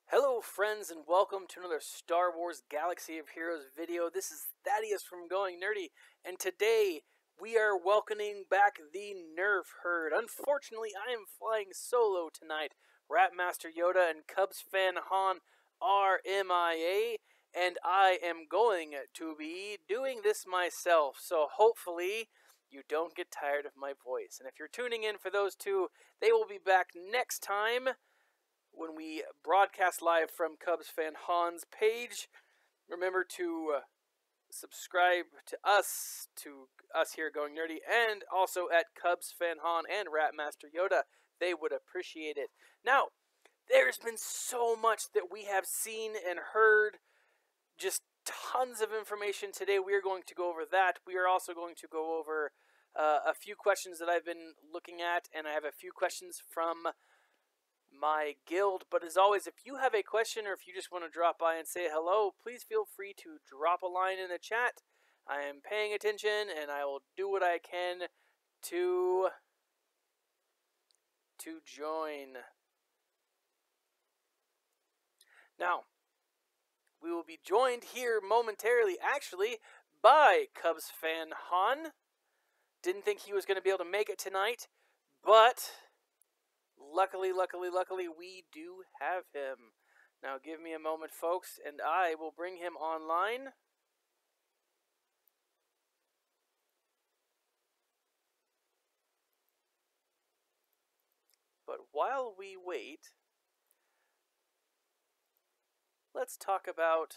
Hello friends and welcome to another Star Wars Galaxy of Heroes video. This is Thaddeus from Going Nerdy, and today we are welcoming back the Nerf herd. Unfortunately, I am flying solo tonight. Rapmaster Yoda and Cubs fan Han are MIA, and I am going to be doing this myself, so hopefully you don't get tired of my voice. And if you're tuning in for those two, they will be back next time when we broadcast live from Cubs fan Han's page. Remember to subscribe to us here Going Nerdy, and also at Cubs fan Han and Rapmaster Yoda. They would appreciate it. Now, there's been so much that we have seen and heard, just tons of information today. We are going to go over that. We are also going to go over a few questions that I've been looking at, and I have a few questions from my guild. But as always, if you have a question or if you just want to drop by and say hello, please feel free to drop a line in the chat. I am paying attention and I will do what I can to join. Now, we will be joined here momentarily actually by Cubs fan Han. Didn't think he was going to be able to make it tonight, but luckily, we do have him. Now, give me a moment, folks, and I will bring him online. But while we wait, let's talk about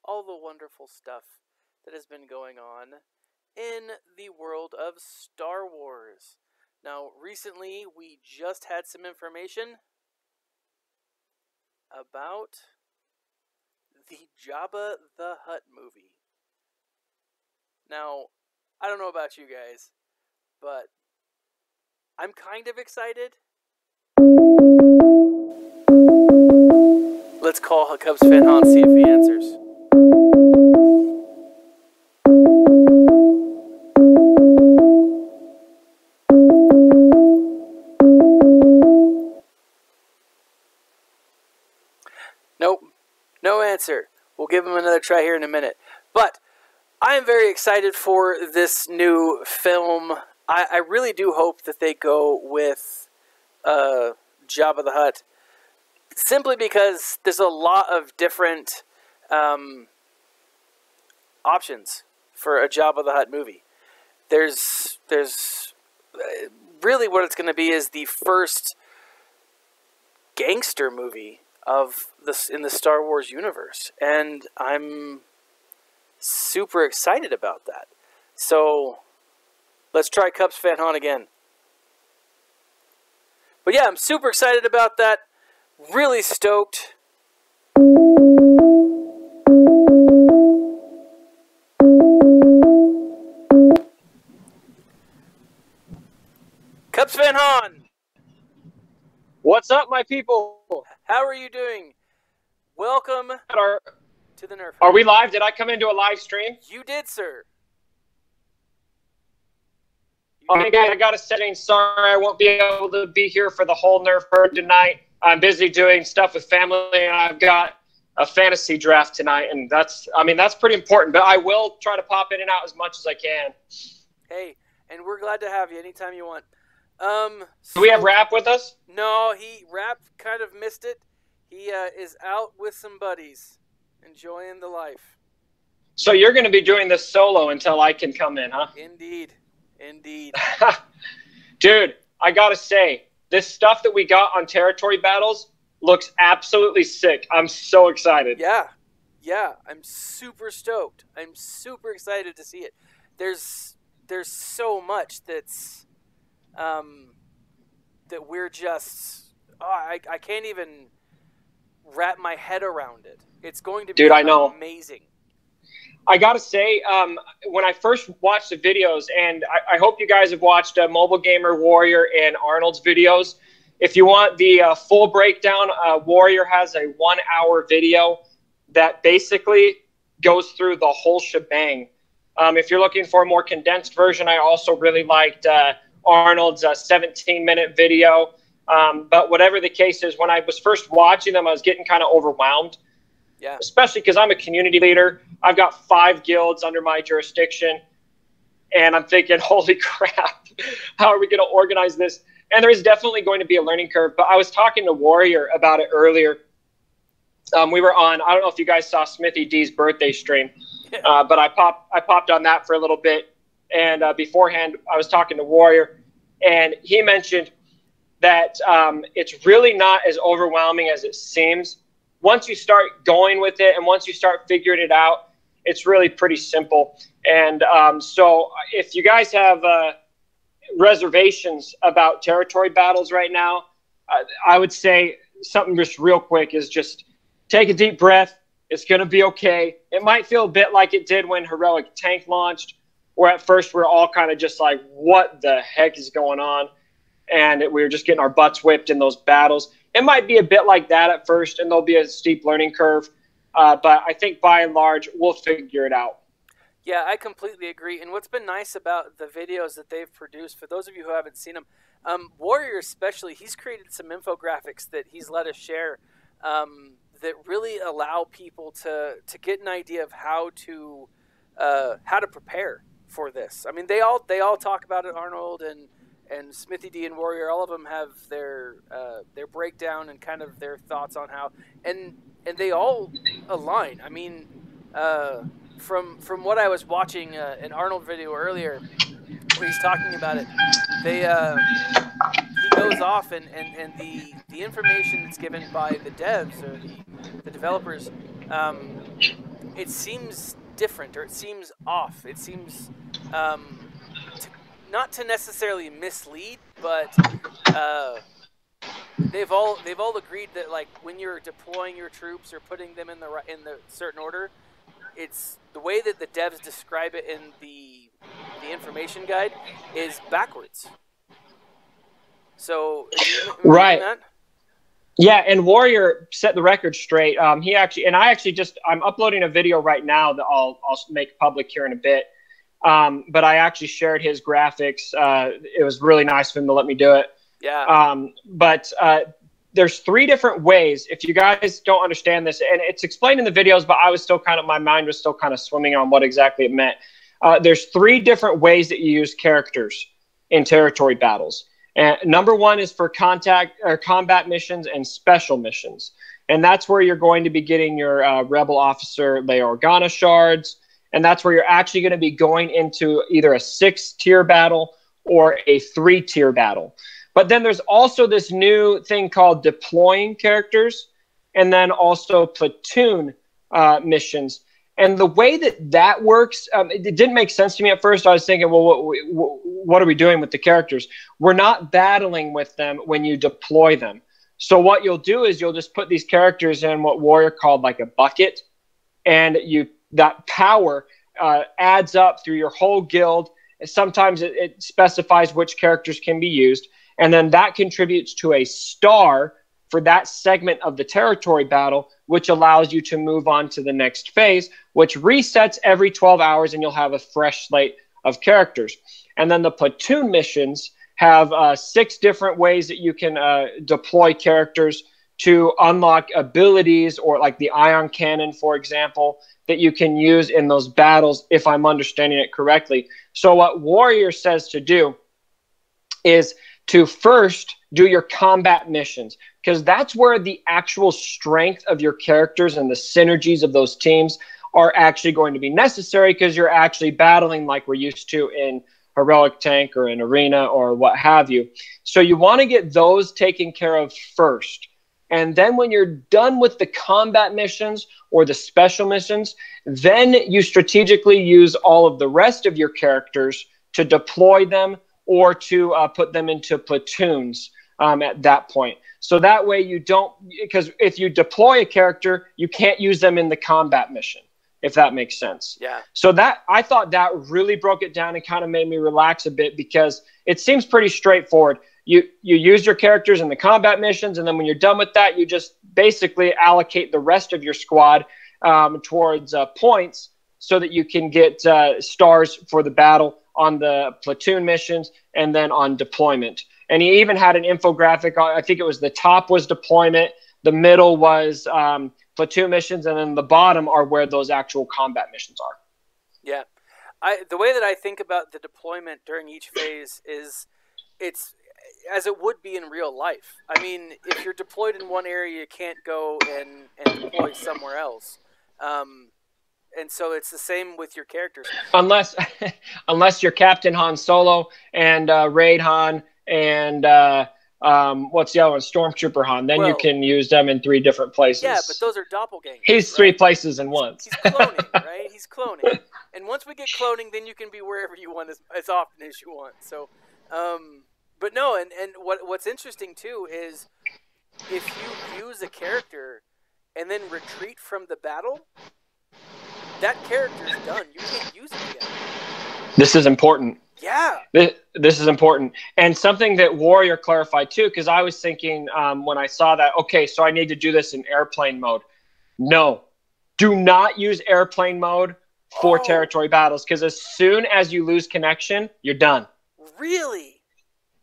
all the wonderful stuff that has been going on in the world of Star Wars. Now, recently, we just had some information about the Jabba the Hutt movie. Now, I don't know about you guys, but I'm kind of excited. Let's call Cubs fan Han, see if he answers. Nope, no answer. We'll give him another try here in a minute. But I am very excited for this new film. I really do hope that they go with Jabba the Hutt, simply because there's a lot of different options for a Jabba the Hutt movie. There's really what it's going to be is the first gangster movie of this in the Star Wars universe, and I'm super excited about that. So let's try Cubs fan Han again. But yeah, I'm super excited about that. Really stoked. Cubs fan Han! What's up, my people? How are you doing? Welcome to the Nerf. Are we live? Did I come into a live stream? You did, sir. Okay, guys, I got a setting. Sorry, I won't be able to be here for the whole Nerf herd tonight. I'm busy doing stuff with family, and I've got a fantasy draft tonight, and that's pretty important. But I will try to pop in and out as much as I can. Hey, and we're glad to have you anytime you want. Do we have Rap with us? No, Rap kind of missed it. He is out with some buddies, enjoying the life. So you're going to be doing this solo until I can come in, huh? Indeed. Dude, I got to say, this stuff that we got on Territory Battles looks absolutely sick. I'm so excited. Yeah, I'm super stoked. I'm super excited to see it. There's so much that's that we're just I can't even wrap my head around it. It's going to be amazing. I gotta say, when I first watched the videos, and I hope you guys have watched Mobile Gamer Warrior and Arnold's videos. If you want the full breakdown, Warrior has a 1-hour video that basically goes through the whole shebang. If you're looking for a more condensed version, I also really liked Arnold's 17-minute video. But whatever the case is, when I was first watching them, I was getting kind of overwhelmed. Yeah. Especially because I'm a community leader. I've got 5 guilds under my jurisdiction. And I'm thinking, holy crap, how are we going to organize this? And there is definitely going to be a learning curve. But I was talking to Warrior about it earlier. We were on, I don't know if you guys saw Smithy D's birthday stream, but I popped on that for a little bit. And beforehand, I was talking to Warrior, and he mentioned that it's really not as overwhelming as it seems. Once you start going with it and once you start figuring it out, it's really pretty simple. And so if you guys have reservations about territory battles right now, I would say something just real quick is just take a deep breath. It's going to be okay. It might feel a bit like it did when Heroic Tank launched, where at first we're all kind of just like, what the heck is going on? And we were just getting our butts whipped in those battles. It might be a bit like that at first, and there'll be a steep learning curve. But I think by and large, we'll figure it out. Yeah, I completely agree. And what's been nice about the videos that they've produced, for those of you who haven't seen them, Warrior especially, he's created some infographics that he's let us share that really allow people to get an idea of how to prepare for this. I mean, they all talk about it. Arnold and Smithy D and Warrior, all of them have their breakdown and kind of their thoughts on how, and they all align. I mean, from what I was watching an Arnold video earlier, where he's talking about it, he goes off and the information that's given by the devs or the developers, it seems different, or it seems off. It seems not to necessarily mislead, but they've all agreed that, like, when you're deploying your troops or putting them in the certain order, it's the way that the devs describe it in the information guide is backwards. So right. That? Yeah, and Warrior set the record straight. I'm uploading a video right now that I'll make public here in a bit. But I actually shared his graphics. It was really nice of him to let me do it. Yeah. But there's 3 different ways. If you guys don't understand this, and it's explained in the videos, but my mind was still kind of swimming on what exactly it meant. There's 3 different ways that you use characters in territory battles. And number 1 is for combat missions and special missions. And that's where you're going to be getting your Rebel Officer Leia Organa shards. And that's where you're actually going to be going into either a 6-tier battle or a 3-tier battle. But then there's also this new thing called deploying characters, and then also platoon missions. And the way that works, it didn't make sense to me at first. I was thinking, well, what are we doing with the characters? We're not battling with them when you deploy them. So what you'll do is you'll just put these characters in what Warrior called like a bucket, and that power adds up through your whole guild. Sometimes it specifies which characters can be used, and then that contributes to a star for that segment of the territory battle, which allows you to move on to the next phase, which resets every 12 hours, and you'll have a fresh slate of characters. And then the platoon missions have 6 different ways that you can deploy characters to unlock abilities, or like the ion cannon, for example, that you can use in those battles, if I'm understanding it correctly. So what Warrior says to do is to first do your combat missions, because that's where the actual strength of your characters and the synergies of those teams are actually going to be necessary, because you're actually battling like we're used to in Heroic Tank or in Arena or what have you. So you want to get those taken care of first. And then when you're done with the combat missions or the special missions, then you strategically use all of the rest of your characters to deploy them or to put them into platoons at that point. So that way you don't, because if you deploy a character, you can't use them in the combat mission, if that makes sense. Yeah. So that, I thought that really broke it down and kind of made me relax a bit, because it seems pretty straightforward. You use your characters in the combat missions, and then when you're done with that, you just basically allocate the rest of your squad towards points so that you can get stars for the battle on the platoon missions and then on deployment. And he even had an infographic. I think it was the top was deployment, the middle was platoon missions, and then the bottom are where those actual combat missions are. Yeah. The way that I think about the deployment during each phase is it's as it would be in real life. I mean, if you're deployed in one area, you can't go and deploy somewhere else. And so it's the same with your characters. Unless you're Captain Han Solo and Raid Han and what's the other one? Stormtrooper Han. Then you can use them in 3 different places. Yeah, but those are doppelgangers. He's 3 places in once. He's cloning, right? He's cloning. And once we get cloning, then you can be wherever you want as often as you want. So, but no, and what's interesting too is if you use a character and then retreat from the battle, that character's done. You can't use it again. This is important. Yeah. This is important. And something that Warrior clarified too, because I was thinking when I saw that, okay, so I need to do this in airplane mode. No, do not use airplane mode for territory battles, because as soon as you lose connection, you're done. Really?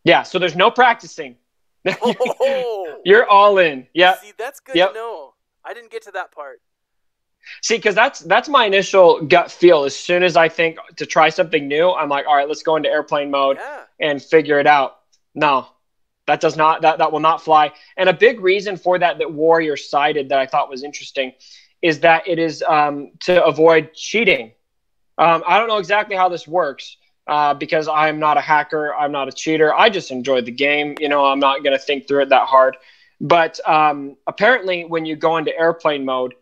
Yeah, so there's no practicing. You're all in. Yeah. See, that's good to know. I didn't get to that part. See, because that's my initial gut feel. As soon as I think to try something new, I'm like, all right, let's go into airplane mode and figure it out. No, that does not. That will not fly. And a big reason for that Warrior cited that I thought was interesting is that it is to avoid cheating. I don't know exactly how this works because I'm not a hacker. I'm not a cheater. I just enjoyed the game. You know, I'm not going to think through it that hard. But apparently, when you go into airplane mode,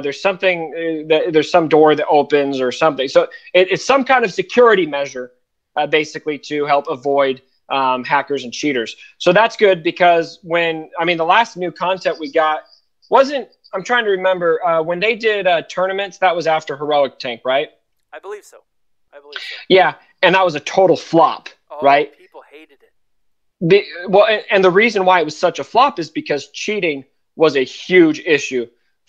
there's something there's some door that opens or something. So it's some kind of security measure, basically, to help avoid hackers and cheaters. So that's good because the last new content we got wasn't. I'm trying to remember when they did tournaments. That was after Heroic Tank, right? I believe so. Yeah, and that was a total flop, right? People hated it. And the reason why it was such a flop is because cheating was a huge issue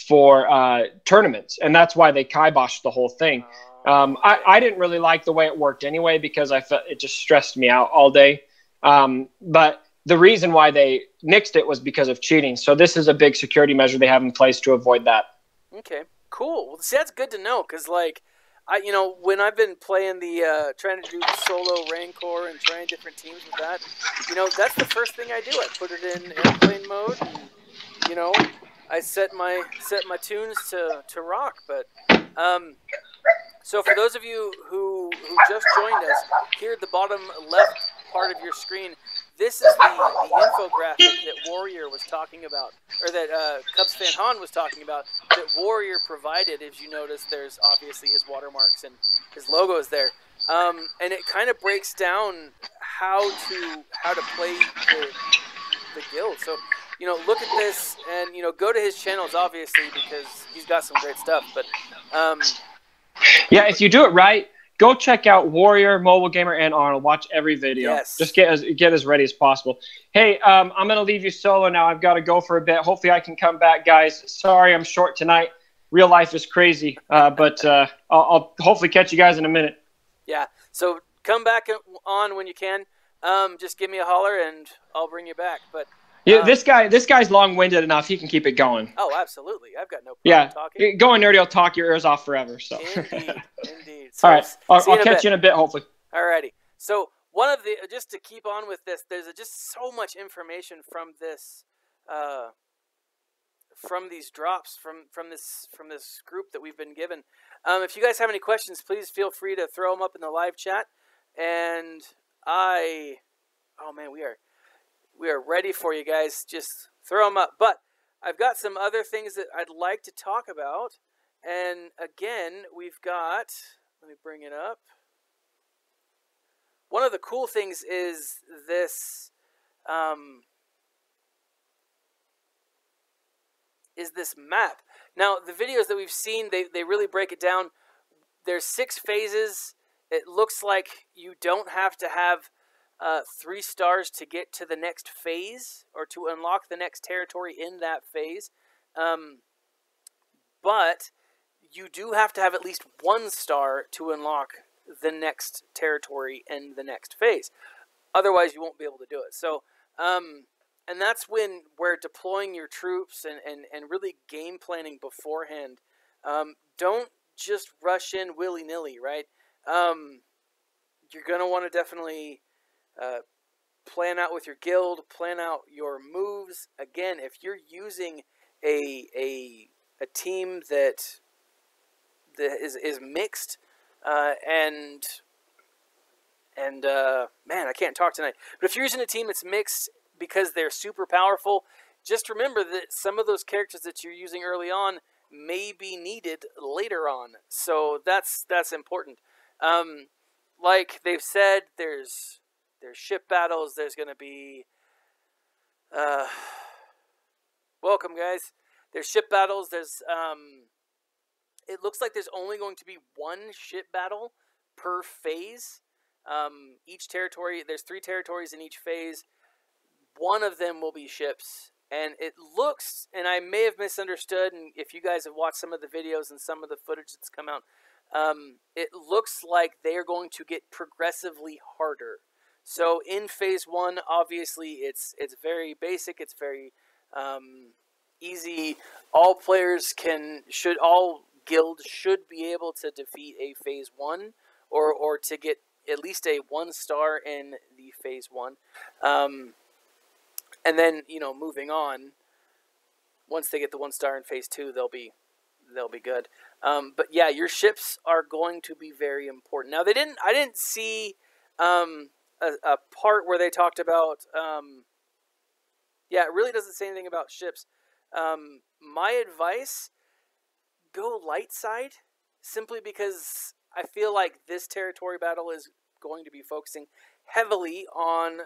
for tournaments, and that's why they kiboshed the whole thing. I didn't really like the way it worked anyway because I felt it just stressed me out all day. But the reason why they nixed it was because of cheating. So this is a big security measure they have in place to avoid that. Okay, cool. Well, see, that's good to know because, when I've been playing trying to do the solo Rancor and trying different teams with that, that's the first thing I do. I put it in airplane mode, and, I set my tunes to rock. But so for those of you who just joined us, here at the bottom left part of your screen, this is the infographic that Warrior was talking about, or that Cubs fan Han was talking about, that Warrior provided. As you notice, there's obviously his watermarks and his logos there, and it kind of breaks down how to play the guild. So, look at this and, go to his channels, obviously, because he's got some great stuff. But yeah, if you do it right, go check out Warrior, Mobile Gamer, and Arnold. Watch every video. Yes. Just get as ready as possible. Hey, I'm going to leave you solo now. I've got to go for a bit. Hopefully I can come back, guys. Sorry I'm short tonight. Real life is crazy, but I'll hopefully catch you guys in a minute. Yeah, so come back on when you can. Just give me a holler, and I'll bring you back. But yeah, this guy's long-winded enough. He can keep it going. Oh, absolutely. I've got no problem talking. Going nerdy will talk your ears off forever. So. Indeed. So all right, I'll catch you in a bit, hopefully. Alrighty. So just to keep on with this, there's just so much information from this, from these drops, from this group that we've been given. If you guys have any questions, please feel free to throw them up in the live chat. And we are ready for you guys. Just throw them up. But I've got some other things that I'd like to talk about. And again, we've got, let me bring it up. One of the cool things is this map. Now, the videos that we've seen, they really break it down. There's 6 phases. It looks like you don't have to have 3 stars to get to the next phase or to unlock the next territory in that phase. But you do have to have at least 1 star to unlock the next territory in the next phase. Otherwise, you won't be able to do it. So, and that's where deploying your troops and really game planning beforehand. Don't just rush in willy-nilly, right? You're going to want to definitely plan out with your guild, plan out your moves. Again, if you're using a team that is mixed, and man, I can't talk tonight. But if you're using a team that's mixed because they're super powerful, just remember that some of those characters that you're using early on may be needed later on. So that's important. Like they've said, there's ship battles. There's going to be welcome, guys. There's ship battles. There's it looks like there's only going to be one ship battle per phase. Each territory, there's 3 territories in each phase. One of them will be ships. And it looks, and I may have misunderstood, and if you guys have watched some of the videos and some of the footage that's come out, it looks like they are going to get progressively harder. So in phase 1, obviously, it's very basic. It's very easy. All players all guilds should be able to defeat a phase 1, or to get at least a 1-star in the phase 1. And then, moving on, once they get the 1-star in phase 2, they'll be good. But yeah, your ships are going to be very important. Now, I didn't see a part where they talked about, yeah, it really doesn't say anything about ships. My advice, go light side, simply because I feel like this territory battle is going to be focusing heavily on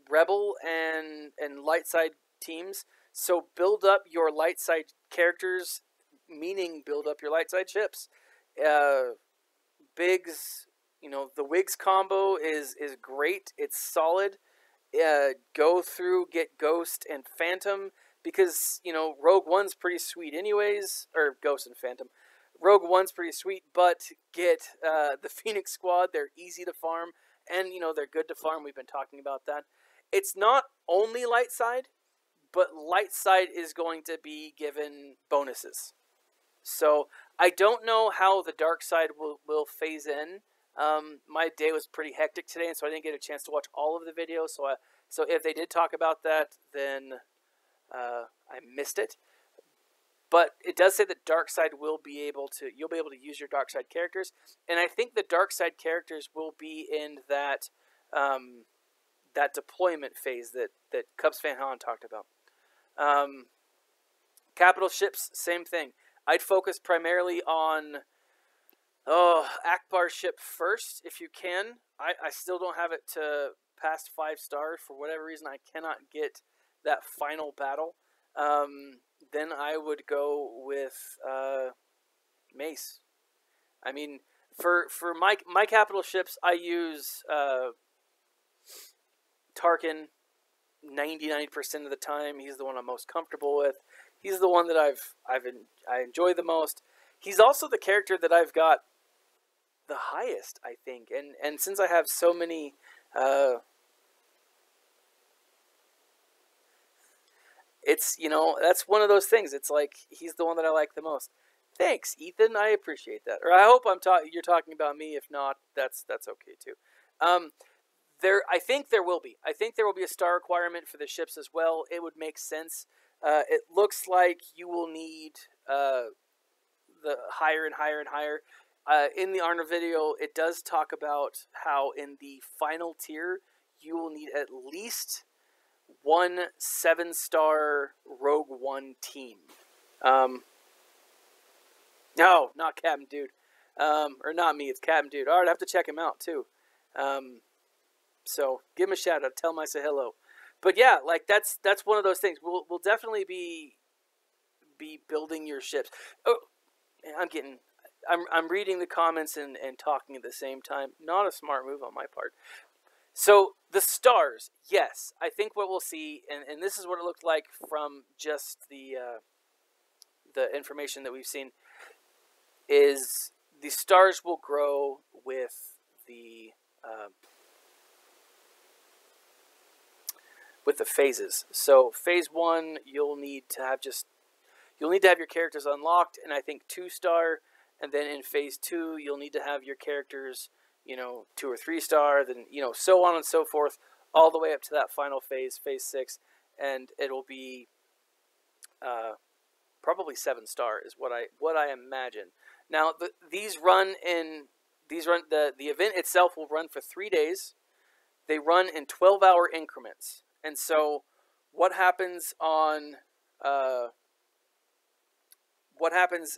rebel and light side teams. So build up your light side characters, meaning build up your light side ships. Biggs, the Wigs combo is great. It's solid. Go through, get Ghost and Phantom, because Rogue One's pretty sweet anyways, or Ghost and Phantom. Rogue One's pretty sweet, but get the Phoenix Squad. They're easy to farm, and they're good to farm. We've been talking about that. It's not only light side, but light side is going to be given bonuses. So I don't know how the dark side will phase in. My day was pretty hectic today, and so I didn't get a chance to watch all of the videos. So if they did talk about that, then I missed it. But it does say that dark side you'll be able to use your dark side characters, and I think the dark side characters will be in that that deployment phase that Cubs Fan Han talked about. Capital ships, same thing. I'd focus primarily on Akbar's ship first, if you can. I still don't have it to past 5 stars. For whatever reason, I cannot get that final battle. Then I would go with Mace. I mean, for my capital ships, I use Tarkin 99% of the time. He's the one I'm most comfortable with. He's the one that I enjoy the most. He's also the character that I've got the highest, I think. And since I have so many it's, that's one of those things. It's like, he's the one that I like the most. Thanks, Ethan. I appreciate that. Or I hope you're talking about me. If not, that's okay too. I think there will be. I think there will be a star requirement for the ships as well. It would make sense. It looks like you will need the higher and higher and higher. In the Arna video, it does talk about how in the final tier, you will need at least 1 7-star Rogue One team. No, not Captain Dude. Or not me, it's Captain Dude. Alright, I have to check him out too. So give him a shout out, tell him I say hello. But yeah, like that's one of those things. We'll definitely be building your ships. Oh, I'm reading the comments and talking at the same time. Not a smart move on my part. So the stars, yes, I think what we'll see, and this is what it looked like from just the information that we've seen, is the stars will grow with the with the phases. So phase 1, you'll need to have your characters unlocked, and I think 2-star. And then in phase 2, you'll need to have your characters, 2 or 3-star. Then so on and so forth, all the way up to that final phase, phase 6, and it'll be probably 7-star is what I imagine. Now the event itself will run for 3 days. They run in 12-hour increments, and so what happens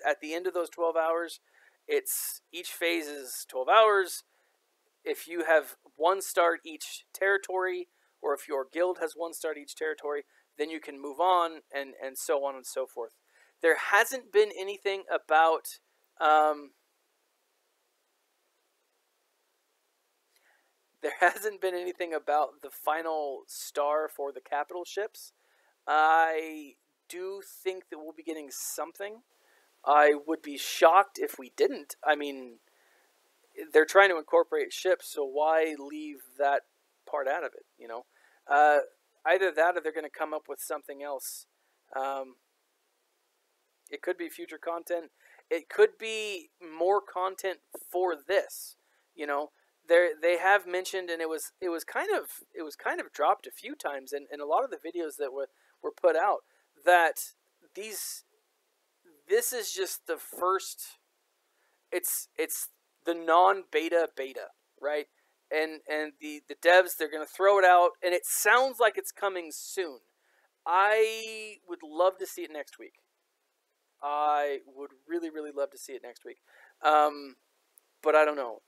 at the end of those 12 hours? Each phase is 12 hours. If you have 1-starred each territory, or if your guild has 1-starred each territory, then you can move on, and so on and so forth. There hasn't been anything about the final star for the capital ships. I do think that we'll be getting something. I would be shocked if we didn't. I mean, they're trying to incorporate ships, so why leave that part out of it, Either that or they're going to come up with something else. It could be future content. It could be more content for this. They have mentioned, and it was kind of dropped a few times in a lot of the videos that were put out, that this is just the first. It's the non-beta beta, right? And the devs, they're going to throw it out, and it sounds like it's coming soon. I would love to see it next week. I would really, really love to see it next week. But I don't know.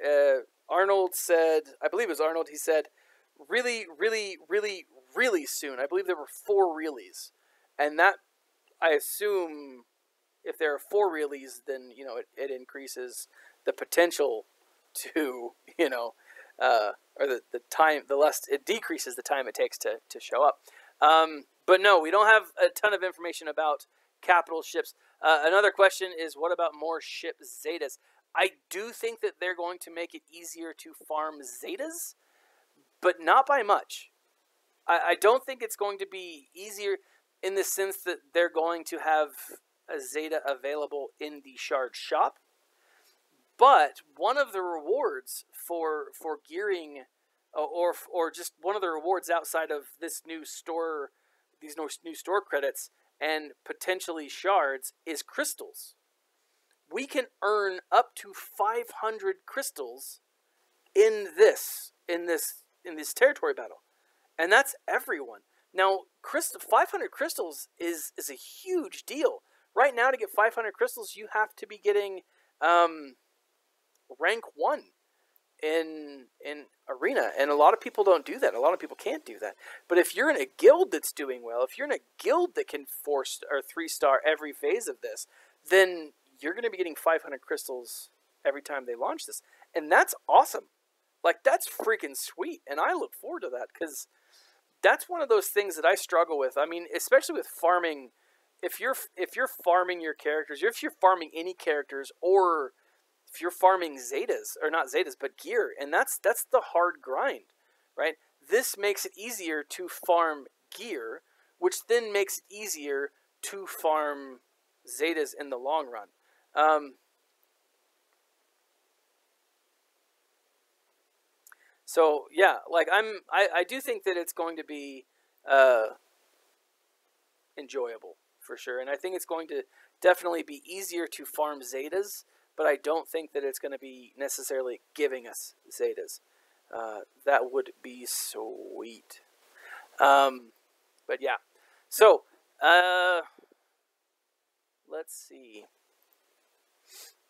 Arnold said, I believe it was Arnold, he said, really, really, really, really soon. I believe there were 4 reallys. And that, I assume, if there are 4 reallys, then, it increases the potential to, or the time, it decreases the time it takes to show up. But no, we don't have a ton of information about capital ships. Another question is, what about more ship Zetas? I do think that they're going to make it easier to farm Zetas, but not by much. I don't think it's going to be easier in the sense that they're going to have a Zeta available in the Shard shop. But one of the rewards for gearing, or just one of the rewards outside of this new store, these new store credits and potentially shards, is crystals. We can earn up to 500 crystals in this territory battle, and that's everyone. Now, 500 crystals is a huge deal. Right now, to get 500 crystals, you have to be getting rank 1 in arena, and a lot of people don't do that. A lot of people can't do that. But if you're in a guild that's doing well, if you're in a guild that can 4- or 3-star every phase of this, then you're going to be getting 500 crystals every time they launch this, and that's awesome. Like, that's freaking sweet, and I look forward to that, because that's one of those things that I struggle with. I mean, especially with farming. If you're farming your characters, or if you're farming any characters, or if you're farming Zetas, or not Zetas, but gear, and that's the hard grind, right? This makes it easier to farm gear, which then makes it easier to farm Zetas in the long run. So yeah, like I do think that it's going to be enjoyable for sure, and I think it's going to definitely be easier to farm Zetas, but I don't think that it's going to be necessarily giving us Zetas. That would be sweet. But yeah, so let's see.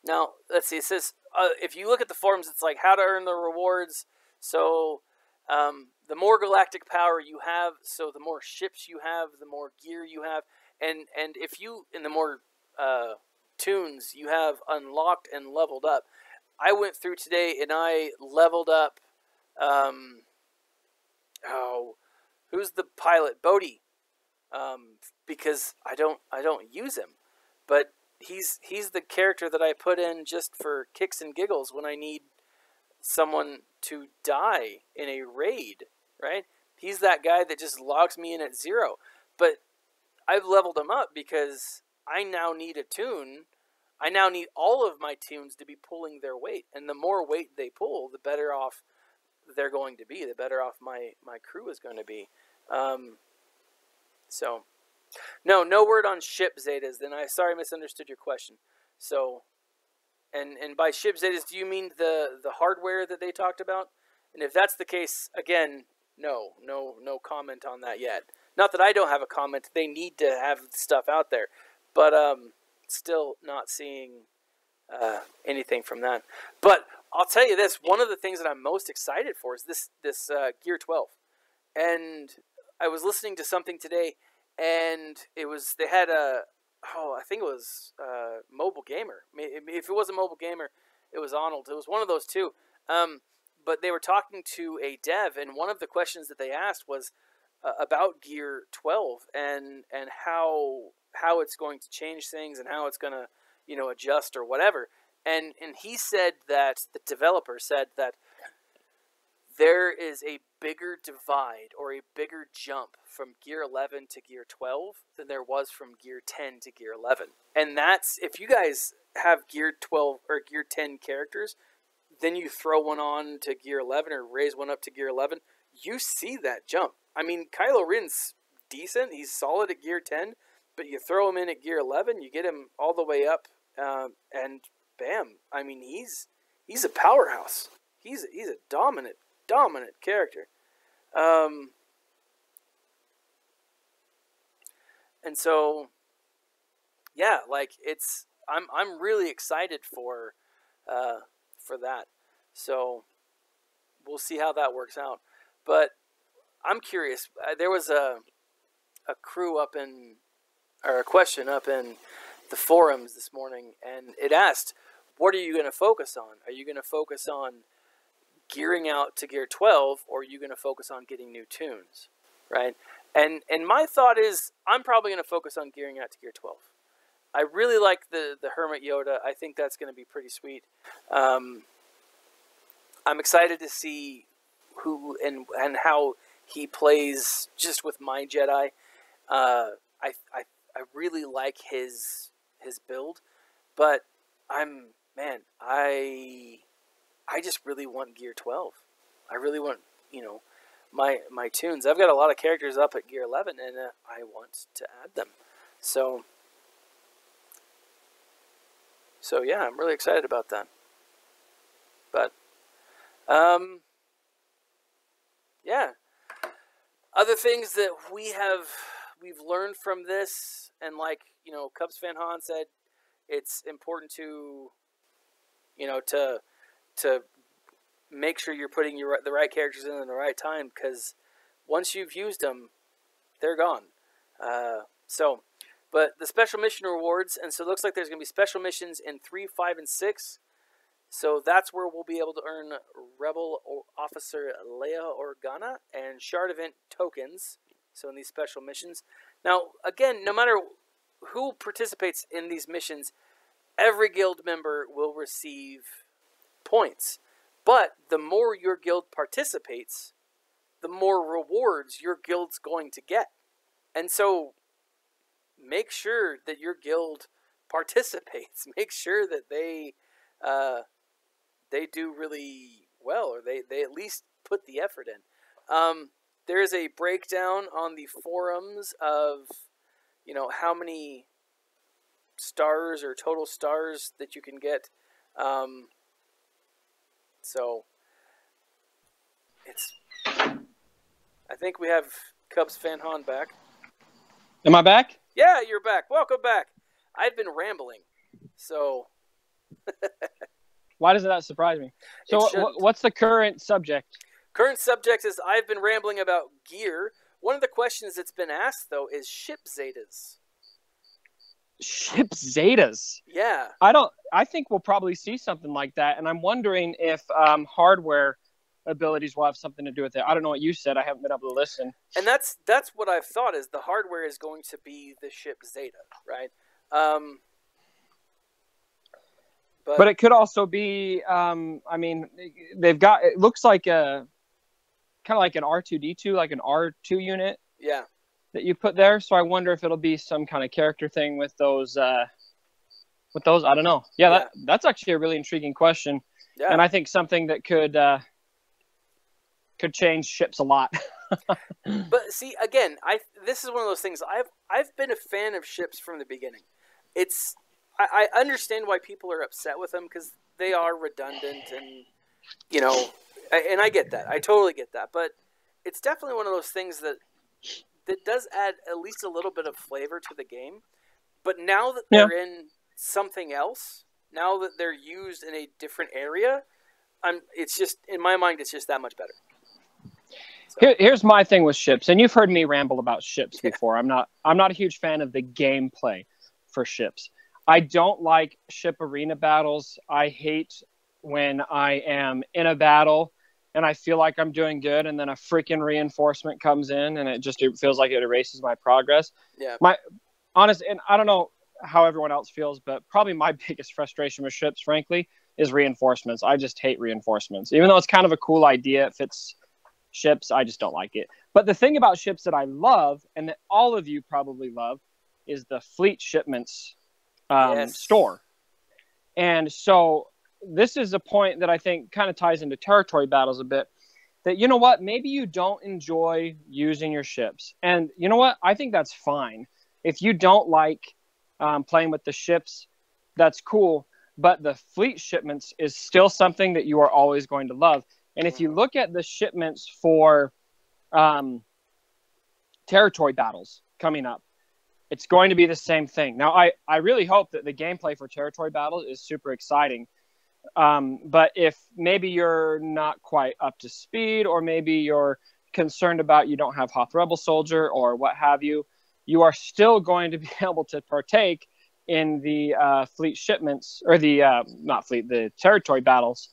Now, let's see. It says, if you look at the forums, it's like how to earn the rewards. So, the more galactic power you have, so the more ships you have, the more gear you have, and if you, in the more tunes you have unlocked and leveled up. I went through today and I leveled up. Who's the pilot? Bodhi. Because I don't use him, but he's the character that I put in just for kicks and giggles when I need someone to die in a raid, right? He's that guy that just logs me in at 0. But I've leveled him up because I now need a tune. I now need all of my tunes to be pulling their weight. And the more weight they pull, the better off they're going to be. The better off my crew is going to be. So, no word on ship Zetas. Then I misunderstood your question. So, and by ship Zetas, do you mean the hardware that they talked about? And if that's the case, again, no comment on that yet. Not that I don't have a comment. They need to have stuff out there, but still not seeing anything from that. But I'll tell you this: one of the things that I'm most excited for is this Gear 12. And I was listening to something today, and they had I think it was Mobile Gamer. If it wasn't Mobile Gamer, it was Arnold. It was one of those two. But they were talking to a dev, and one of the questions that they asked was about Gear 12 and how it's going to change things and how it's going to adjust or whatever. And he said that the developer said that there is a bigger divide or a bigger jump from Gear 11 to Gear 12 than there was from Gear 10 to Gear 11. And that's, if you guys have Gear 12 or Gear 10 characters, then you throw one on to Gear 11 or raise one up to Gear 11, you see that jump. I mean, Kylo Ren's decent. He's solid at Gear 10, but you throw him in at Gear 11, you get him all the way up, and bam. I mean, he's a powerhouse. He's a dominant character. And so, yeah, like I'm really excited for that. So we'll see how that works out. But I'm curious. There was a question up in the forums this morning, and it asked, what are you going to focus on? Are you going to focus on gearing out to Gear 12, or are you going to focus on getting new tunes, right? And my thought is, I'm probably going to focus on gearing out to Gear 12. I really like the Hermit Yoda. I think that's going to be pretty sweet. I'm excited to see who and how he plays just with my Jedi. I really like his build, but I just really want Gear 12. I really want, my tunes. I've got a lot of characters up at Gear 11, and I want to add them. So yeah, I'm really excited about that. But, yeah. Other things that we've learned from this, and like, Cubs fan Han said, it's important to make sure you're putting the right characters in the right time, because once you've used them, they're gone. But the special mission rewards, and so it looks like there's going to be special missions in 3, 5, and 6. So that's where we'll be able to earn Rebel Officer Leia Organa and Shard Event tokens. So in these special missions. Now, again, no matter who participates in these missions, every guild member will receive points. But the more your guild participates, the more rewards your guild's going to get. And so make sure that your guild participates. Make sure that they do really well, or they at least put the effort in. There is a breakdown on the forums of, how many stars or total stars that you can get. So I think we have Cubs fan Han back. Am I back? Yeah, you're back. Welcome back. I've been rambling, so. Why does that surprise me? So what's the current subject? Current subject is I've been rambling about gear. One of the questions that's been asked, though, is ship Zetas. Ship Zetas? Yeah. I think we'll probably see something like that, and I'm wondering if hardware abilities will have something to do with it. I don't know what you said. I haven't been able to listen. And that's what I've thought, is the hardware is going to be the ship Zeta, right? But it could also be, they've got, it looks like kind of like an R2D2, like an R2 unit. Yeah. That you put there. So I wonder if it'll be some kind of character thing with those. I don't know. Yeah, that's actually a really intriguing question. Yeah. And I think something that could change ships a lot. But see, again, this is one of those things. I've been a fan of ships from the beginning. I understand why people are upset with them because they are redundant, and and I get that. I totally get that. But it's definitely one of those things that does add at least a little bit of flavor to the game. But now that they're in something else, now that they're used in a different area, it's just, in my mind, it's just that much better. So. Here's my thing with ships, and you've heard me ramble about ships before. I'm not a huge fan of the gameplay for ships. I don't like ship arena battles. I hate when I am in a battle and I feel like I'm doing good, and then a freaking reinforcement comes in, and it feels like it erases my progress. Yeah. And I don't know how everyone else feels, but probably my biggest frustration with ships, frankly, is reinforcements. I just hate reinforcements. Even though it's kind of a cool idea, it fits ships, I just don't like it. But the thing about ships that I love, and that all of you probably love, is the fleet shipments store. And so this is a point that I think kind of ties into territory battles a bit, that, you know what, maybe you don't enjoy using your ships. And you know what, I think that's fine. If you don't like playing with the ships, that's cool. But the fleet shipments is still something that you are always going to love. And if you look at the shipments for territory battles coming up, it's going to be the same thing. Now, I really hope that the gameplay for territory battles is super exciting. But if maybe you're not quite up to speed, or maybe you're concerned about you don't have Hoth Rebel Soldier or what have you, you are still going to be able to partake in the fleet shipments, or the territory battles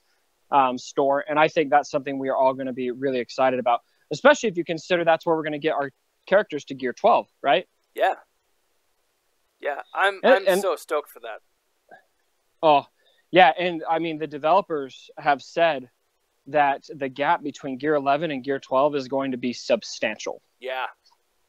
store. And I think that's something we are all going to be really excited about, especially if you consider that's where we're going to get our characters to gear 12, right? Yeah. Yeah, I'm so stoked for that. Oh, yeah, and I mean, the developers have said that the gap between Gear 11 and Gear 12 is going to be substantial. Yeah,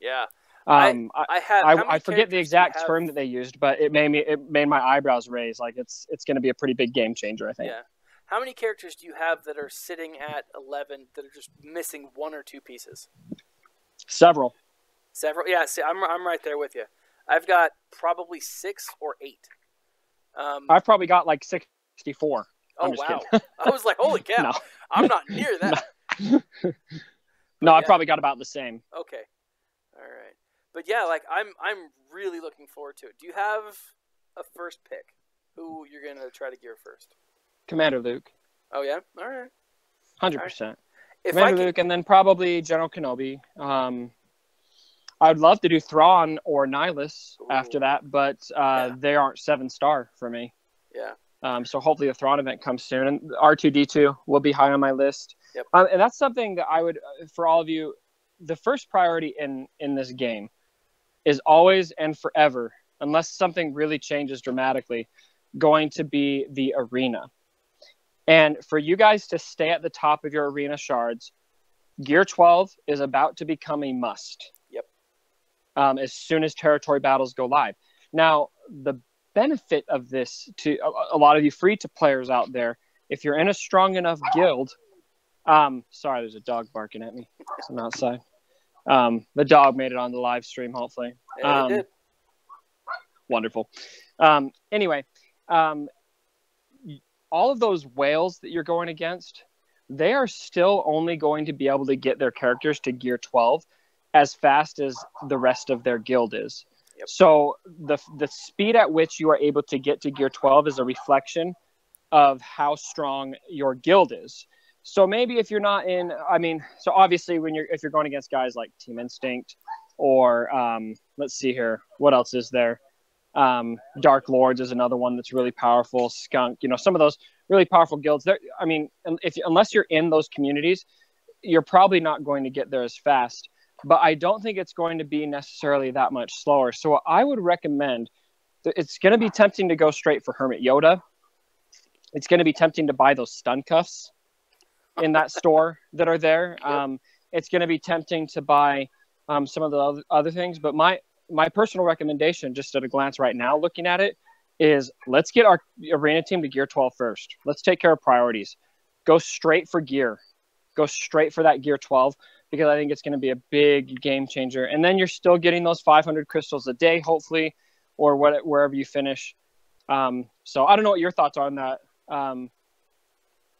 yeah. I forget the exact term that they used, but it made my eyebrows raise. Like it's going to be a pretty big game changer, I think. Yeah. How many characters do you have that are sitting at 11 that are just missing one or two pieces? Several. Yeah. See, I'm right there with you. I've got probably 6 or 8. I've probably got like 64. Oh, wow. I was like, holy cow. No. I'm not near that. No, I probably got about the same. Okay. All right. But yeah, like I'm really looking forward to it. Do you have a first pick? Who you're going to try to gear first? Commander Luke. Oh, yeah? All right. 100%. Right. Commander Luke, and then probably General Kenobi. I'd love to do Thrawn or Nihilus after that, but they aren't 7-star for me. Yeah. So hopefully the Thrawn event comes soon, and R2D2 will be high on my list. Yep. And that's something that I would, for all of you, the first priority in this game is always and forever, unless something really changes dramatically, going to be the arena. And for you guys to stay at the top of your arena shards, Gear 12 is about to become a must. Yep. As soon as territory battles go live. Now, the benefit of this to a lot of you free-to-players out there, if you're in a strong enough guild, sorry, there's a dog barking at me. I'm outside. The dog made it on the live stream, hopefully. Yeah, it did. Wonderful. Anyway, all of those whales that you're going against, they are still only going to be able to get their characters to Gear 12 as fast as the rest of their guild is. Yep. So the speed at which you are able to get to Gear 12 is a reflection of how strong your guild is. So maybe if you're not in, so obviously if you're going against guys like Team Instinct or let's see here, what else is there? Dark Lords is another one that's really powerful. Skunk, some of those really powerful guilds. Unless you're in those communities, you're probably not going to get there as fast. But I don't think it's going to be necessarily that much slower. So what I would recommend, it's going to be tempting to go straight for Hermit Yoda. It's going to be tempting to buy those stun cuffs in that store that are there. Yep. it's going to be tempting to buy some of the other things. But my personal recommendation, just at a glance right now, looking at it, is let's get our arena team to gear 12 first. Let's take care of priorities. Go straight for gear. Go straight for that gear 12, because I think it's going to be a big game changer. And then you're still getting those 500 crystals a day, hopefully, or wherever you finish. So I don't know what your thoughts on that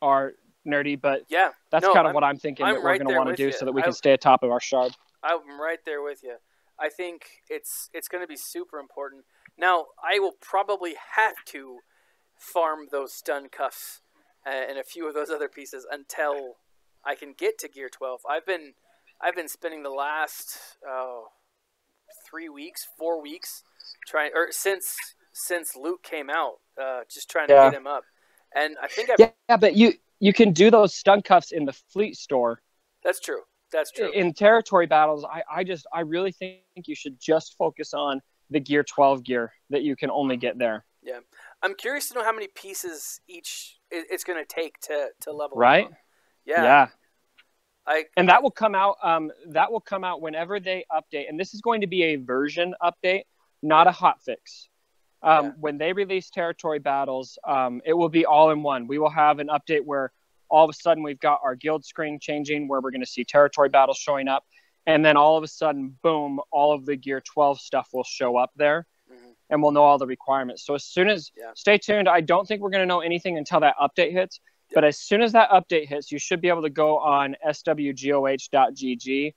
are, Nerdy, but yeah, that's kind of what I'm thinking that we're going to want to do so that we can stay atop of our shard. I'm right there with you. I think it's going to be super important. Now, I will probably have to farm those stun cuffs and a few of those other pieces until I can get to gear 12. I've been spending the last 4 weeks trying, or since Luke came out, just trying to get him up. And I think but you can do those stun cuffs in the fleet store. That's true. That's true. In territory battles, I really think you should just focus on the gear 12 gear that you can only get there. Yeah, I'm curious to know how many pieces each it's going to take to level. Right. Up. Yeah. And that will come out. That will come out whenever they update. And this is going to be a version update, not a hot fix. When they release territory battles, it will be all in one. We will have an update where all of a sudden we've got our guild screen changing, where we're going to see territory battles showing up. And then all of a sudden, boom, all of the gear 12 stuff will show up there, and we'll know all the requirements. So as soon as, stay tuned. I don't think we're going to know anything until that update hits. But as soon as that update hits, you should be able to go on SWGOH.gg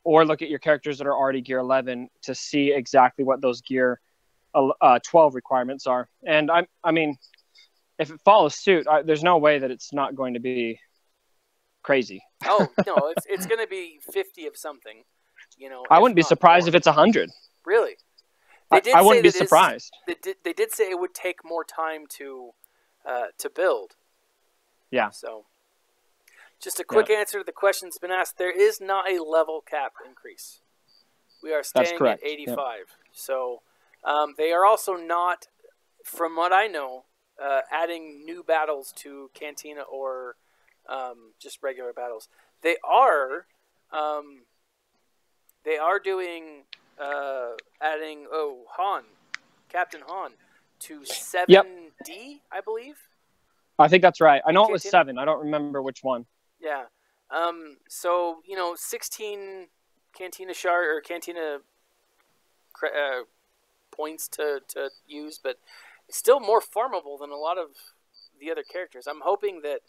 or look at your characters that are already gear 11 to see exactly what those gear 12 requirements are. And I mean, if it follows suit, there's no way that it's not going to be crazy. Oh no, it's going to be 50 of something. I wouldn't be surprised if it's 100. Really? I wouldn't be surprised. They did say it would take more time to build. Yeah. So, just a quick answer to the question that's been asked. There is not a level cap increase. We are staying at 85. Yep. So, they are also not, from what I know, adding new battles to Cantina or just regular battles. They are doing adding Captain Han to 7D, I believe. I think that's right. I know it was 7. I don't remember which one. Yeah. So 16 Cantina shard or Cantina points to use, but it's still more farmable than a lot of the other characters. I'm hoping that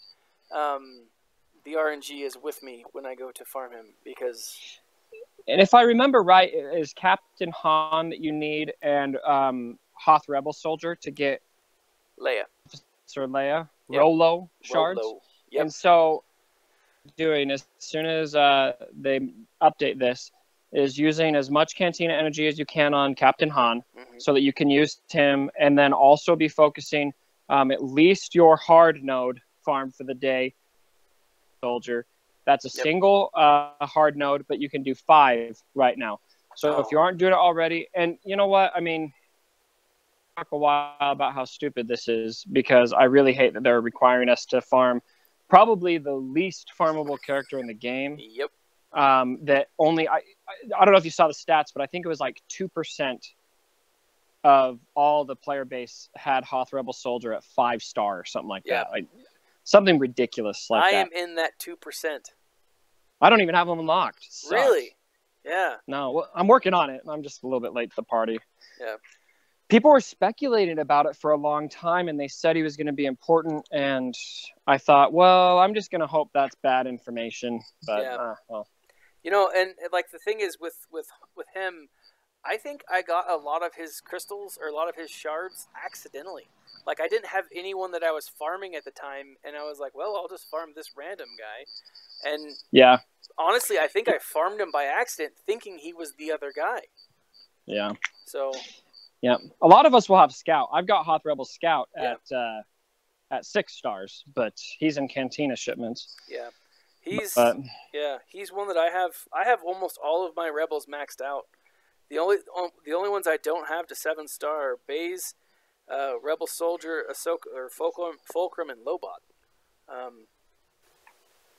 the RNG is with me when I go to farm him, because. And if I remember right, it is Captain Han that you need, and Hoth Rebel Soldier to get Leia. Sir Leia. Rolo shards. Yep. And so doing as soon as they update this is using as much Cantina energy as you can on Captain Han, so that you can use him, and then also be focusing at least your hard node farm for the day soldier. That's a single hard node, but you can do 5 right now. So if you aren't doing it already, and you know what, I mean, talk a while about how stupid this is, because I really hate that they're requiring us to farm probably the least farmable character in the game. Yep. That only I don't know if you saw the stats, but I think it was like 2% of all the player base had Hoth Rebel Soldier at 5-star or something like that. Like something ridiculous like that. I am in that 2%. I don't even have them unlocked. Really? Yeah. No, well, I'm working on it. I'm just a little bit late to the party. Yeah. People were speculating about it for a long time, and they said he was going to be important. And I thought, well, I'm just going to hope that's bad information. But, well. And like the thing is with him, I think I got a lot of his crystals or a lot of his shards accidentally. Like, I didn't have anyone that I was farming at the time, and I was like, well, I'll just farm this random guy. And honestly, I think I farmed him by accident, thinking he was the other guy. Yeah. So. Yeah, a lot of us will have Scout. I've got Hoth Rebel Scout at 6 stars, but he's in Cantina shipments. Yeah, he's one that I have. I have almost all of my Rebels maxed out. The only ones I don't have to 7-star are Baze, Rebel Soldier, Ahsoka, or Fulcrum, and Lobot.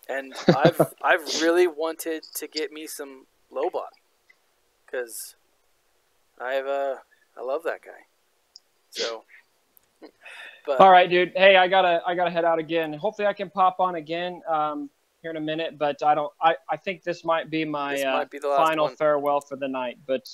And I've really wanted to get me some Lobot because I love that guy. So, but all right, dude. Hey, I gotta head out again. Hopefully, I can pop on again here in a minute. But I think this might be my this might be the last final one. farewell for the night. But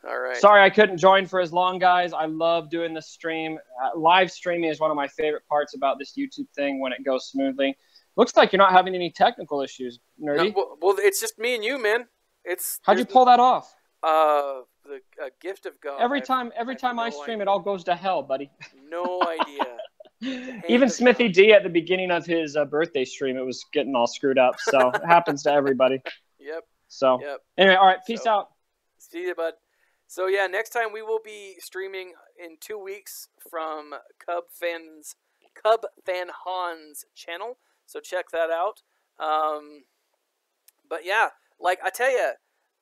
All right. sorry I couldn't join for as long, guys. I love doing this stream. Live streaming is one of my favorite parts about this YouTube thing when it goes smoothly. Looks like you're not having any technical issues, Nerdy. No, well, it's just me and you, man. How'd you pull that off? The gift of God. Every time I stream, it all goes to hell, buddy. No idea. Even Smithy D at the beginning of his birthday stream, it was getting all screwed up. So it happens to everybody. Yep. So anyway, all right, peace out. See you, bud. So yeah, next time we will be streaming in 2 weeks from Cub Fan Han's channel. So check that out. But yeah, like I tell you,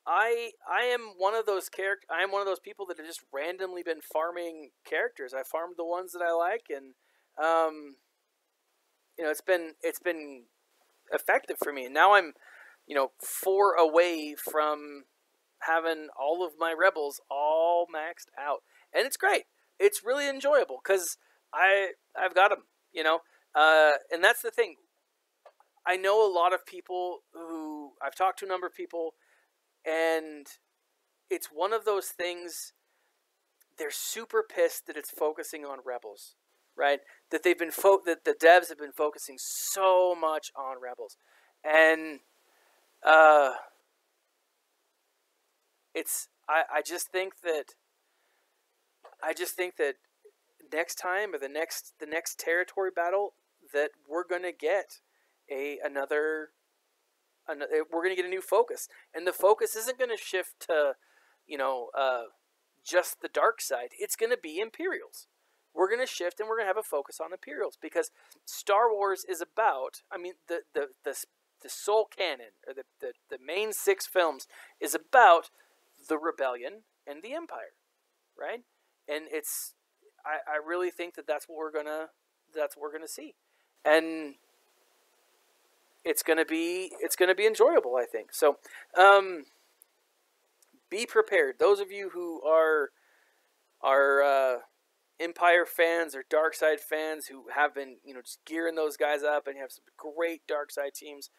I am one of those I am one of those people that have just randomly been farming characters. I farmed the ones that I like, and you know, it's been effective for me. And now I'm, 4 away from having all of my rebels all maxed out, and it's great. It's really enjoyable because I've got them, and that's the thing. I know a lot of people who I've talked to a number of people, and it's one of those things. They're super pissed that it's focusing on rebels, right? That they've been that the devs have been focusing so much on rebels, and I just think that next time or the next territory battle that we're gonna get we're gonna get a new focus, and the focus isn't gonna shift to just the dark side. It's gonna be Imperials. We're gonna shift and we're gonna have a focus on Imperials because Star Wars is about. I mean, the sole canon or the main 6 films is about the rebellion and the Empire, right? And I really think that's what we're gonna see, and it's gonna be enjoyable, I think. So, be prepared. Those of you who are Empire fans or Dark Side fans who have been just gearing those guys up and have some great Dark Side teams,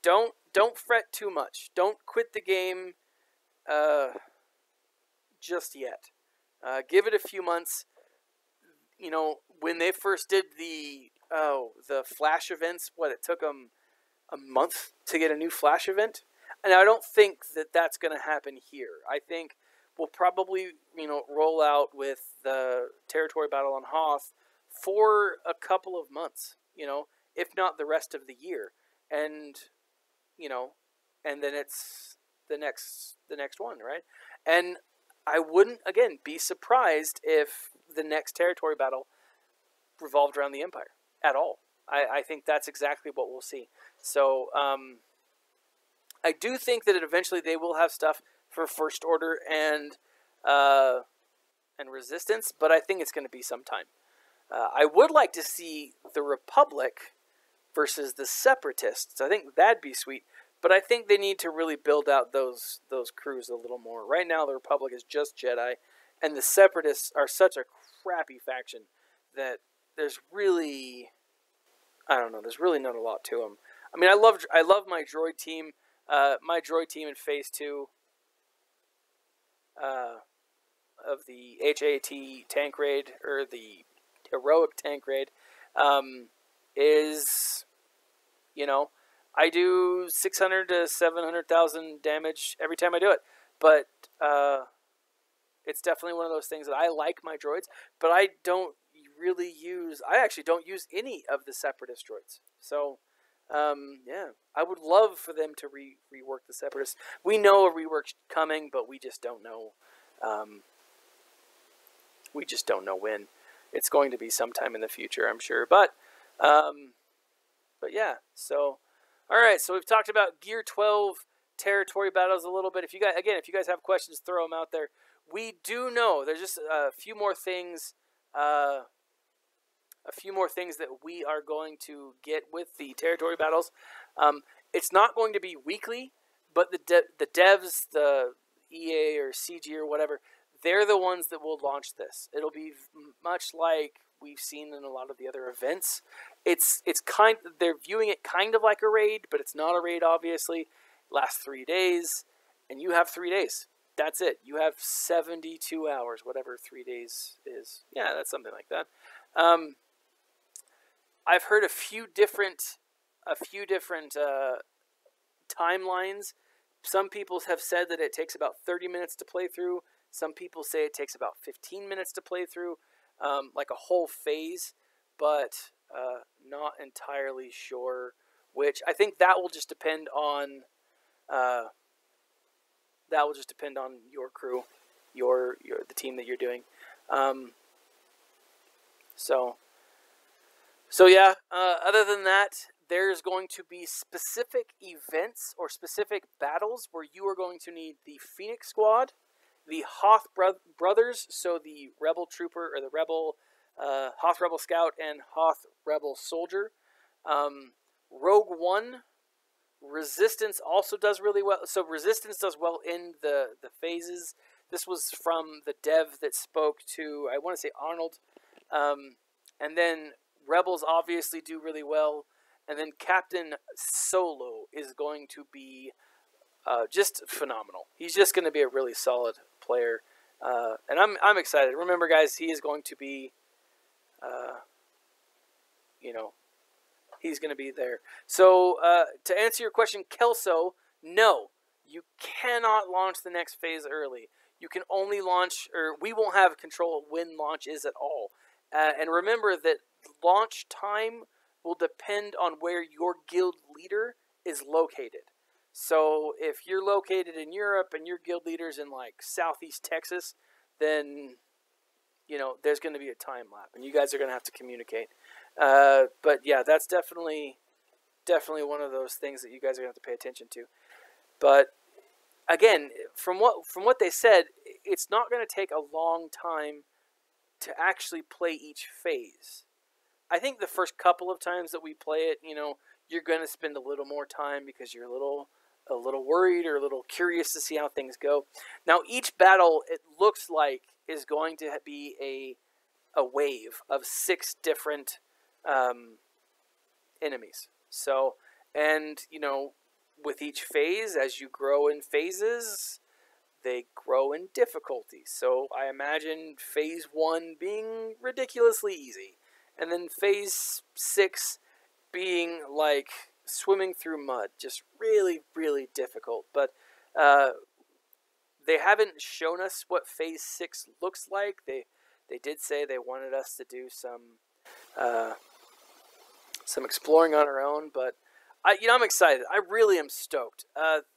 don't fret too much. Don't quit the game just yet. Give it a few months. When they first did the Flash events, it took them a month to get a new Flash event, and I don't think that's going to happen here. I think we'll probably roll out with the territory battle on Hoth for a couple of months, if not the rest of the year, and and then it's the next one, right? And I wouldn't again be surprised if the next territory battle revolved around the Empire at all. I think that's exactly what we'll see. So I do think that eventually they will have stuff for First Order and Resistance, but I think it's going to be some time. I would like to see the Republic versus the Separatists. I think that'd be sweet, but I think they need to really build out those crews a little more. Right now, the Republic is just Jedi, and the Separatists are such a crappy faction that there's really not a lot to them. I mean, I love my droid team. My droid team in Phase 2 of the HAT tank raid, or the heroic tank raid, is, I do 600 to 700,000 damage every time I do it. But it's definitely one of those things that I like my droids, but I actually don't use any of the Separatist droids. So, yeah, I would love for them to rework the Separatists. We know a rework's coming, but we just don't know. We just don't know when. It's going to be sometime in the future, I'm sure. But yeah. So, all right. So we've talked about Gear 12 territory battles a little bit. If you guys have questions, throw them out there. We do know there's just a few more things. A few more things that we are going to get with the territory battles. It's not going to be weekly, but the devs, the EA or CG or whatever, they're the ones that will launch this. It'll be much like we've seen in a lot of the other events. They're viewing it kind of like a raid, but it's not a raid, obviously. Lasts 3 days, and you have 3 days. That's it. You have 72 hours, whatever 3 days is. Yeah, that's something like that. I've heard a few different timelines. Some people have said that it takes about 30 minutes to play through. Some people say it takes about 15 minutes to play through, like a whole phase, but not entirely sure which. I think that will just depend on your crew, the team that you're doing. So yeah. Other than that, there's going to be specific events or specific battles where you are going to need the Phoenix Squad, the Hoth Brothers, so the Rebel Trooper or the Rebel Hoth Rebel Scout and Hoth Rebel Soldier. Rogue One, Resistance also does really well. So Resistance does well in the phases. This was from the dev that spoke to, I want to say, Arnold. And then Rebels obviously do really well. And then Captain Solo is going to be just phenomenal. He's just going to be a really solid player. And I'm excited. Remember, guys, he is going to be, he's going to be there. So to answer your question, Kelso, no, you cannot launch the next phase early. You can only launch, or we won't have control when launch is at all. And remember that launch time will depend on where your guild leader is located. So if you're located in Europe and your guild leader's in like Southeast Texas, then there's going to be a time lapse, and you guys are going to have to communicate. But yeah, that's definitely one of those things that you guys are going to have to pay attention to. But again, from what they said, it's not going to take a long time to actually play each phase. I think the first couple of times that we play it, you're going to spend a little more time because you're a little worried or a little curious to see how things go. Now, each battle, it looks like, is going to be a wave of 6 different enemies. So, and with each phase, as you grow in phases, they grow in difficulty. So I imagine phase 1 being ridiculously easy, and then phase 6 being like swimming through mud, just really, really difficult. But they haven't shown us what phase 6 looks like. They did say they wanted us to do some exploring on our own, but I'm excited. I really am stoked.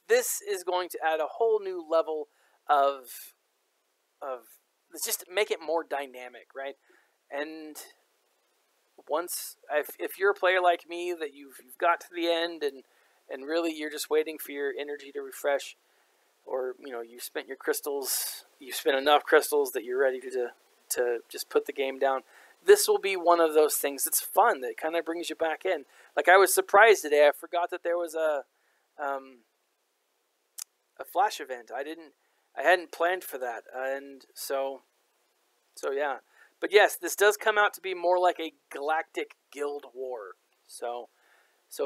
This is going to add a whole new level of just make it more dynamic, right? And if you're a player like me that you've got to the end and really you're just waiting for your energy to refresh, or you spent your crystals, you spent enough crystals that you're ready to just put the game down, this will be one of those things that's fun, that kind of brings you back in. Like, I was surprised today. I forgot that there was a flash event. I hadn't planned for that, and so yeah. But yes, this does come out to be more like a galactic guild war. So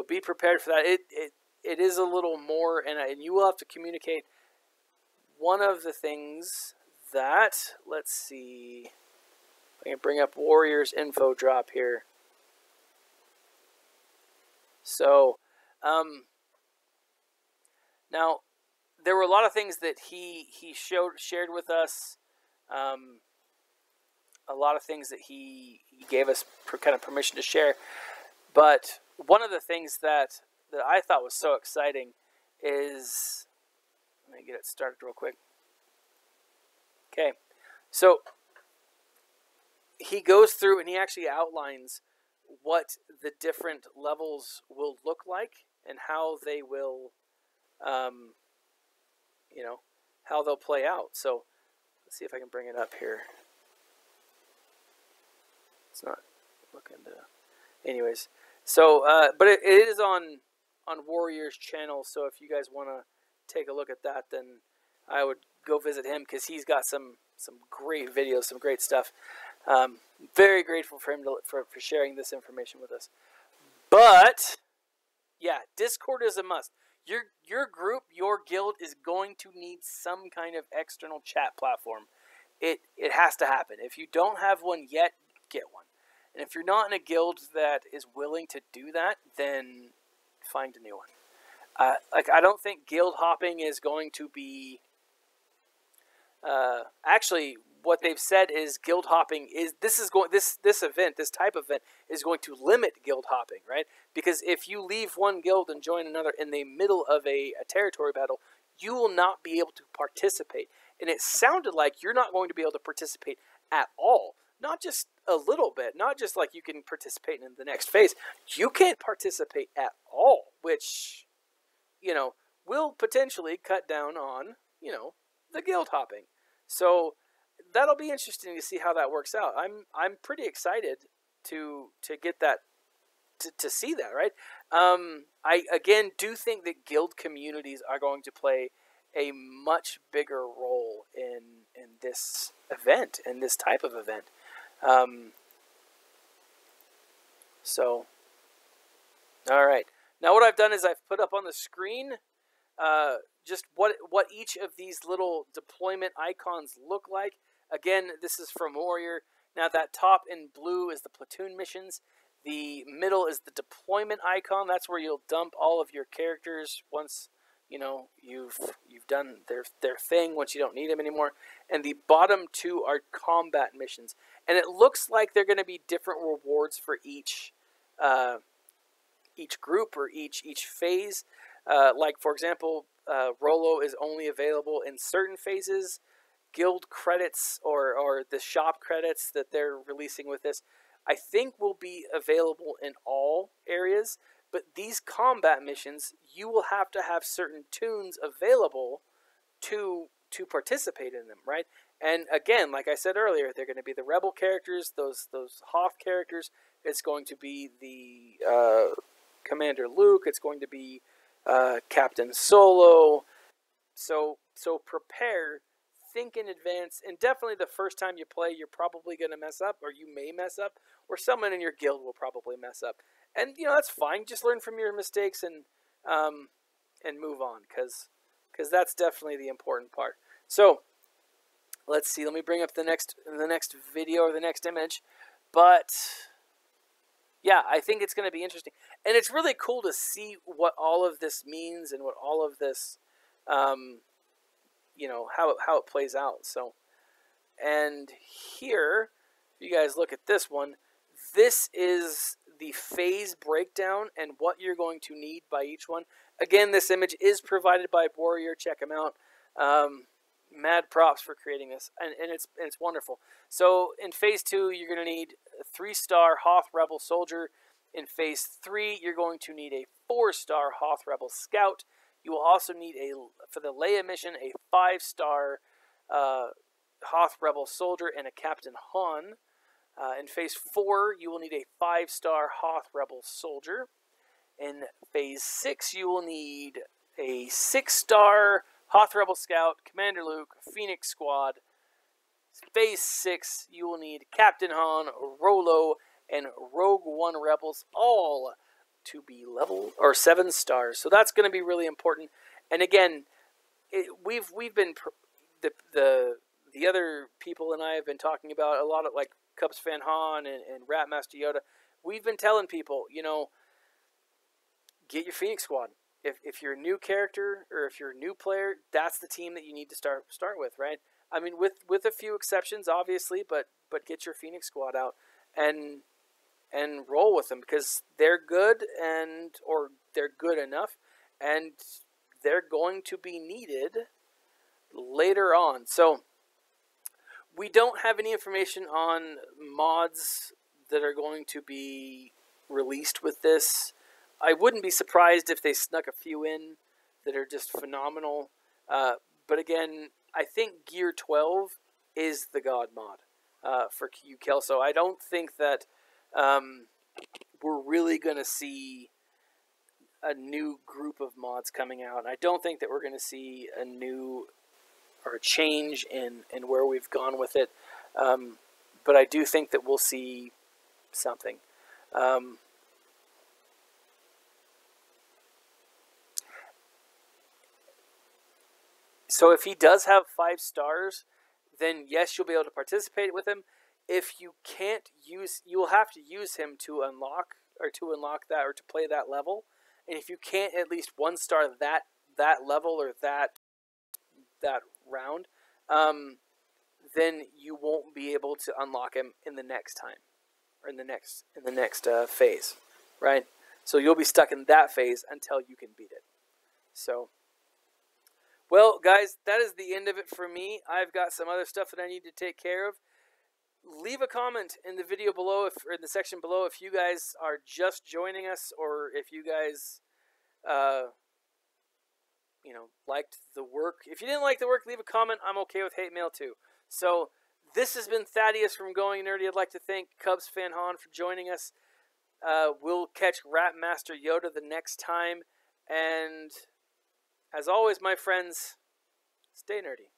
be prepared for that. It is a little more, and you will have to communicate. One of the things that, let's see, I can bring up Warriors info drop here. So, now there were a lot of things that he shared with us. A lot of things that he gave us kind of permission to share. But one of the things that I thought was so exciting is, let me get it started real quick. Okay, so he goes through and he actually outlines what the different levels will look like and how they will, how they'll play out. So let's see if I can bring it up here. It's not looking to. Anyways, so but it is on Warrior's channel. So if you guys want to take a look at that, then I would go visit him, because he's got some great videos, some great stuff. Very grateful for him for sharing this information with us. But yeah, Discord is a must. Your group, your guild is going to need some kind of external chat platform. It has to happen. If you don't have one yet, get one. And if you're not in a guild that is willing to do that, then find a new one. I don't think guild hopping is going to be. Actually, what they've said is guild hopping is this type of event is going to limit guild hopping, right? Because if you leave one guild and join another in the middle of a territory battle, you will not be able to participate. And it sounded like you're not going to be able to participate at all. Not just a little bit, not just like you can participate in the next phase. You can't participate at all, which, will potentially cut down on, the guild hopping. So that'll be interesting to see how that works out. I'm pretty excited to get that, to see that, right? I again do think that guild communities are going to play a much bigger role in this event, in this type of event. So, all right. Now what I've done is I've put up on the screen just what each of these little deployment icons look like. Again, this is from Warrior. Now that top in blue is the platoon missions. The middle is the deployment icon. That's where you'll dump all of your characters once you've done their thing, once you don't need them anymore. And the bottom two are combat missions. And it looks like they're going to be different rewards for each group or each phase. Like for example, Rolo is only available in certain phases. Guild credits or the shop credits that they're releasing with this, I think will be available in all areas. But these combat missions, you will have to have certain tunes available to participate in them, right? And again, like I said earlier, they're going to be the rebel characters, those Hoth characters. It's going to be the Commander Luke. It's going to be Captain Solo. So prepare, think in advance, and definitely the first time you play, you're probably going to mess up, or you may mess up, or someone in your guild will probably mess up. And that's fine. Just learn from your mistakes and move on, because that's definitely the important part. So let's see. Let me bring up the next video or the next image. But yeah, I think it's going to be interesting, and it's really cool to see what all of this means and what all of this, how it plays out. So, and here, if you guys look at this one, this is the phase breakdown and what you're going to need by each one. Again, this image is provided by Warrior. Check him out. Mad props for creating this, and it's wonderful. So in phase 2, you're going to need a 3-star Hoth Rebel Soldier. In phase 3, you're going to need a 4-star Hoth Rebel Scout. You will also need for the Leia mission, a 5-star Hoth Rebel Soldier and a Captain Han. In phase 4, you will need a 5-star Hoth Rebel Soldier. In phase 6, you will need a 6-star Hoth Rebel Scout, Commander Luke, Phoenix Squad. Phase 6, you will need Captain Han, Rolo, and Rogue One Rebels, all to be level or 7 stars. So that's going to be really important. And again, we've been the other people and I have been talking about a lot of, like Cubs Fan Han and Rat Master Yoda. We've been telling people, get your Phoenix Squad. If you're a new character or if you're a new player, that's the team that you need to start with, right? I mean, with a few exceptions, obviously, but get your Phoenix Squad out and roll with them, because they're good or they're good enough, and they're going to be needed later on. So we don't have any information on mods that are going to be released with this. I wouldn't be surprised if they snuck a few in that are just phenomenal. But again, I think Gear 12 is the God mod for QKel. So I don't think that we're really going to see a new group of mods coming out. I don't think that we're going to see a new or a change in where we've gone with it, but I do think that we'll see something. So if he does have 5 stars, then yes, you'll be able to participate with him. If you can't use, you will have to use him to unlock that or to play that level. And if you can't at least 1 star that level or that round, then you won't be able to unlock him in the next time or in the next phase, right? So you'll be stuck in that phase until you can beat it. So, well, guys, that is the end of it for me. I've got some other stuff that I need to take care of. Leave a comment in the video below, or in the section below, if you guys are just joining us, or if you guys, liked the work. If you didn't like the work, leave a comment. I'm okay with hate mail too. So this has been Thaddeus from Going Nerdy. I'd like to thank Cubs fan Han for joining us. We'll catch Rap Master Yoda the next time, and as always, my friends, stay nerdy.